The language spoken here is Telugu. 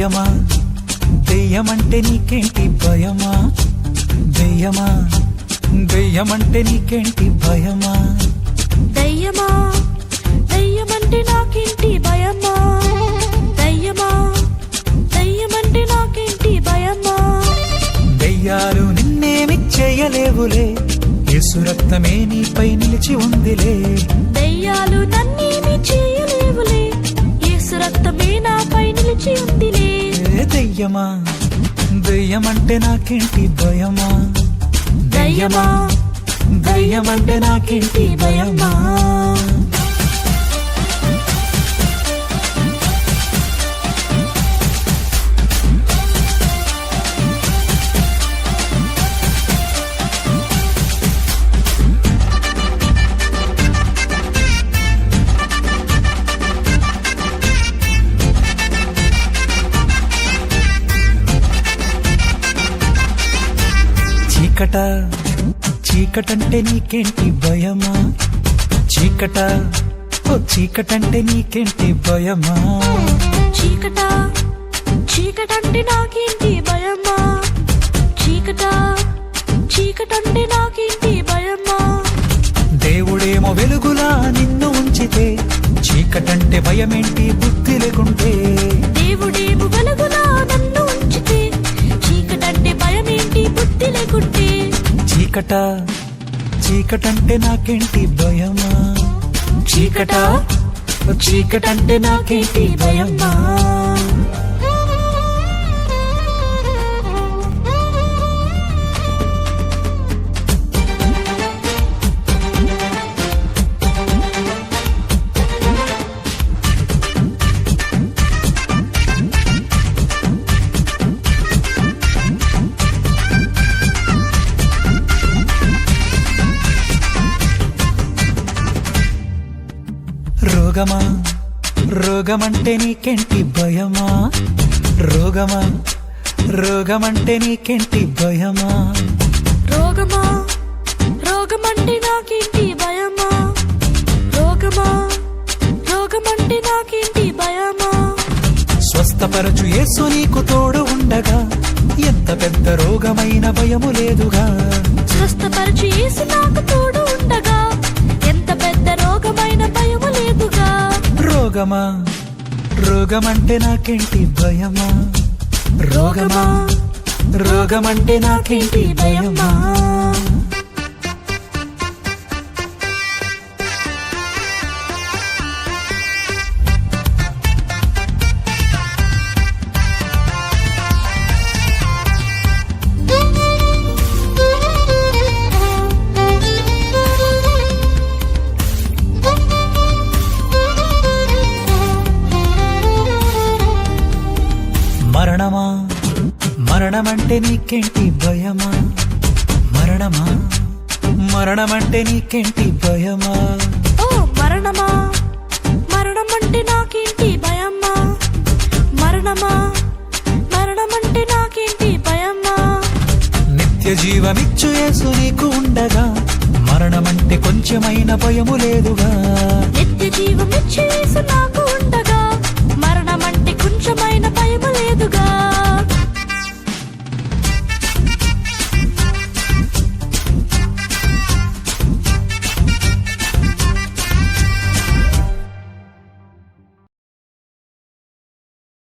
దెయ్యమా దెయ్యమంటే నీకేంటి భయమా దెయ్యమా దెయ్యమంటే నీకేంటి భయమా దయ్యమా దయ్యమంటే నాకేంటి భయమా దయ్యమా దయ్యమంటే నాకేంటి భయమా దెయ్యాలు నిన్నేమి చేయలేవులే యేసు రక్తమే నీపై నిలిచి ఉందిలే దయ్యాలు నన్నేమి చేయలేవులే యేసు రక్తమే నాపై నిలిచి ఉందిలే దెయ్యమా దెయ్యమంటే నాకేంటి భయమా దయ్యమా దెయ్యమంటే నాకేంటి భయమా చీకట చీకటంటే నీకేంటి భయమా చీకట ఓ చీకటంటే నీకేంటి భయమా చీకట చీకటంటే నాకేంటి భయమా చీకట చీకటంటే నాకేంటి భయమా దేవుడేమో వెలుగులా నిన్ను ఉంచితే చీకటంటే భయమేంటి బుద్ధి లేకుంటే దేవుడేమో వెలుగులా నన్ను ఉంచితే చీకటంటే భయమేంటి బుద్ధి లేకుంటే చీకట చీకటంటే నాకేంటి భయమా చీకట చీకటంటే నాకేంటి భయమా రోగమా రోగమంటే నీకేంటి భయమా రోగమా రోగమంటే నీకేంటి భయమా రోగమా రోగమంటే నాకేంటి భయమా రోగమా రోగమంటే నాకేంటి భయమా స్వస్థపరచు యేసు నీకు తోడు ఉండగా ఎంత పెద్ద రోగమైన భయము లేదుగా స్వస్థపరచు యేసు నాకు తోడు ఉండగా ఎంత పెద్ద రోగమైన భయము లేదుగా రోగమా రోగమంటే నాకేంటి భయమా రోగమా రోగమంటే నాకేంటి భయమా మరణమా మరణమంటే నీకేంటి భయమా మరణమా మరణమంటే నీకేంటి భయమా ఓ మరణమా మరణమంటే నాకేంటి భయమా మరణమా మరణమంటే నాకేంటి భయమా నిత్య జీవమిచ్చు యేసు నీకు ఉండగా మరణమంటే కొంచెమైన భయము లేదుగా నిత్య జీవమిచ్చు యేసు నాకు